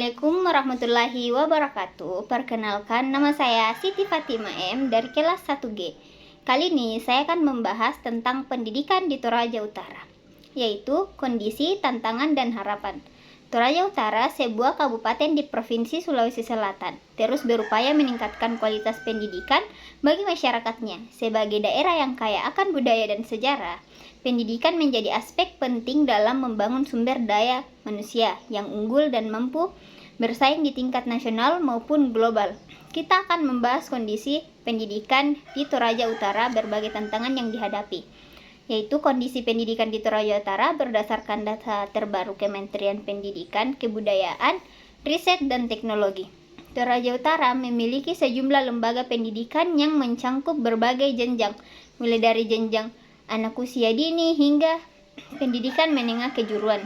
Assalamualaikum warahmatullahi wabarakatuh. Perkenalkan, nama saya Siti Fatima M dari kelas 1G. Kali ini saya akan membahas tentang pendidikan di Toraja Utara, yaitu kondisi, tantangan, dan harapan. Toraja Utara, sebuah kabupaten di Provinsi Sulawesi Selatan, terus berupaya meningkatkan kualitas pendidikan bagi masyarakatnya. Sebagai daerah yang kaya akan budaya dan sejarah, pendidikan menjadi aspek penting dalam membangun sumber daya manusia yang unggul dan mampu bersaing di tingkat nasional maupun global. Kita akan membahas kondisi pendidikan di Toraja Utara, berbagai tantangan yang dihadapi, yaitu kondisi pendidikan di Toraja Utara berdasarkan data terbaru Kementerian Pendidikan, Kebudayaan, Riset, dan Teknologi. Toraja Utara memiliki sejumlah lembaga pendidikan yang mencangkup berbagai jenjang, mulai dari jenjang anak usia dini hingga pendidikan menengah kejuruan.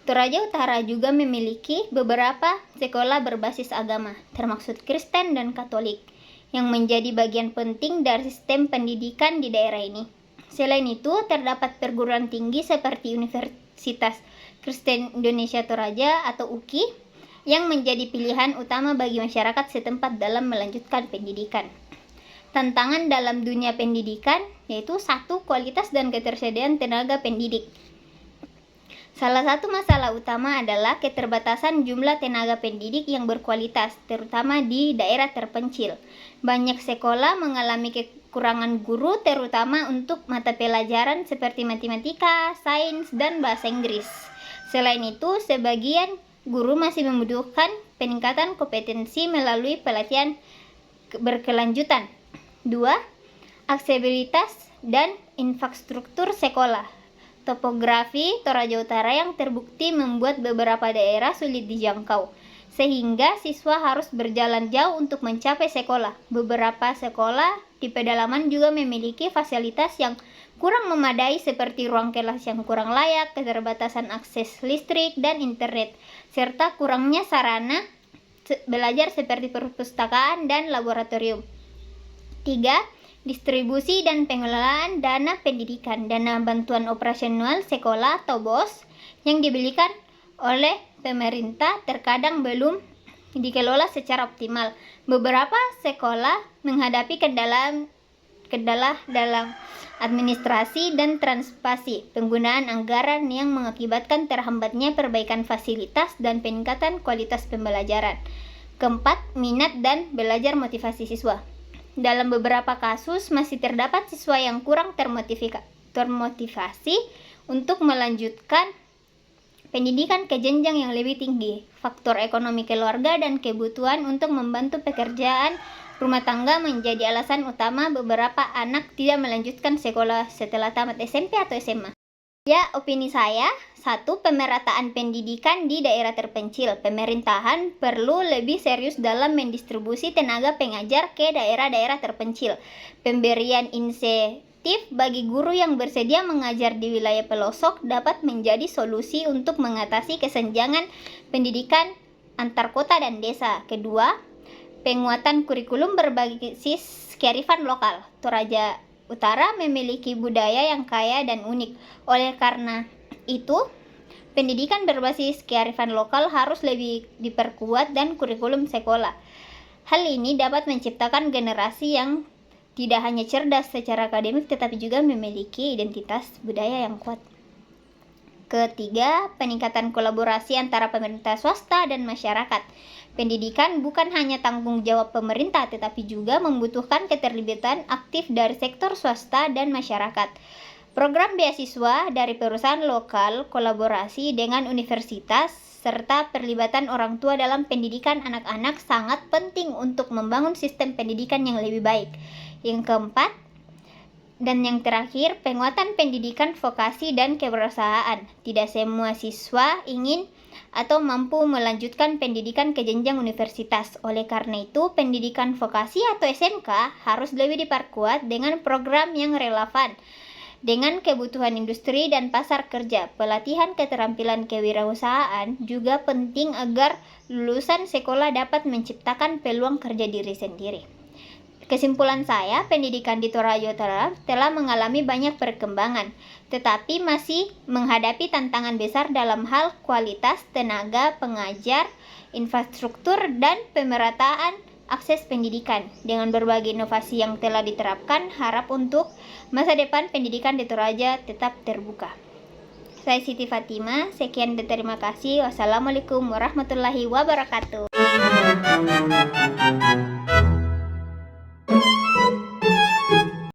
Toraja Utara juga memiliki beberapa sekolah berbasis agama, termasuk Kristen dan Katolik, yang menjadi bagian penting dari sistem pendidikan di daerah ini. Selain itu, terdapat perguruan tinggi seperti Universitas Kristen Indonesia Toraja atau UKI yang menjadi pilihan utama bagi masyarakat setempat dalam melanjutkan pendidikan. Tantangan dalam dunia pendidikan yaitu 1. Kualitas dan ketersediaan tenaga pendidik. Salah satu masalah utama adalah keterbatasan jumlah tenaga pendidik yang berkualitas, terutama di daerah terpencil. Banyak sekolah mengalami kekurangan guru, terutama untuk mata pelajaran seperti matematika, sains, dan bahasa Inggris. Selain itu, sebagian guru masih membutuhkan peningkatan kompetensi melalui pelatihan berkelanjutan. 2. Aksesibilitas dan infrastruktur sekolah. Topografi Toraja Utara yang terbukti membuat beberapa daerah sulit dijangkau, sehingga siswa harus berjalan jauh untuk mencapai sekolah. Beberapa sekolah di pedalaman juga memiliki fasilitas yang kurang memadai seperti ruang kelas yang kurang layak, keterbatasan akses listrik dan internet, serta kurangnya sarana belajar seperti perpustakaan dan laboratorium. 3. Distribusi dan pengelolaan dana pendidikan. Dana bantuan operasional sekolah atau BOS yang diberikan oleh pemerintah terkadang belum dikelola secara optimal. Beberapa sekolah menghadapi kendala dalam administrasi dan transportasi, penggunaan anggaran yang mengakibatkan terhambatnya perbaikan fasilitas dan peningkatan kualitas pembelajaran. 4. Minat dan belajar motivasi siswa. Dalam beberapa kasus masih terdapat siswa yang kurang termotivasi untuk melanjutkan pendidikan ke jenjang yang lebih tinggi. Faktor ekonomi keluarga dan kebutuhan untuk membantu pekerjaan rumah tangga menjadi alasan utama beberapa anak tidak melanjutkan sekolah setelah tamat SMP atau SMA. Ya, opini saya, 1. Pemerataan pendidikan di daerah terpencil. Pemerintahan perlu lebih serius dalam mendistribusi tenaga pengajar ke daerah-daerah terpencil. Pemberian insentif bagi guru yang bersedia mengajar di wilayah pelosok dapat menjadi solusi untuk mengatasi kesenjangan pendidikan antar kota dan desa. 2. Penguatan kurikulum berbasis kearifan lokal. Toraja Utara memiliki budaya yang kaya dan unik. Oleh karena itu, pendidikan berbasis kearifan lokal harus lebih diperkuat dan kurikulum sekolah. Hal ini dapat menciptakan generasi yang tidak hanya cerdas secara akademik tetapi juga memiliki identitas budaya yang kuat. 3. Peningkatan kolaborasi antara pemerintah swasta dan masyarakat. Pendidikan bukan hanya tanggung jawab pemerintah, tetapi juga membutuhkan keterlibatan aktif dari sektor swasta dan masyarakat. Program beasiswa dari perusahaan lokal, kolaborasi dengan universitas, serta perlibatan orang tua dalam pendidikan anak-anak sangat penting untuk membangun sistem pendidikan yang lebih baik. Yang keempat, dan yang terakhir, penguatan pendidikan vokasi dan kewirausahaan. Tidak semua siswa ingin atau mampu melanjutkan pendidikan ke jenjang universitas. Oleh karena itu, pendidikan vokasi atau SMK harus lebih diperkuat dengan program yang relevan dengan kebutuhan industri dan pasar kerja. Pelatihan keterampilan kewirausahaan juga penting agar lulusan sekolah dapat menciptakan peluang kerja diri sendiri. Kesimpulan saya, pendidikan di Toraja Utara telah mengalami banyak perkembangan, tetapi masih menghadapi tantangan besar dalam hal kualitas, tenaga pengajar, infrastruktur, dan pemerataan akses pendidikan. Dengan berbagai inovasi yang telah diterapkan, harap untuk masa depan pendidikan di Toraja tetap terbuka. Saya Siti Fatima, sekian dan terima kasih. Wassalamualaikum warahmatullahi wabarakatuh.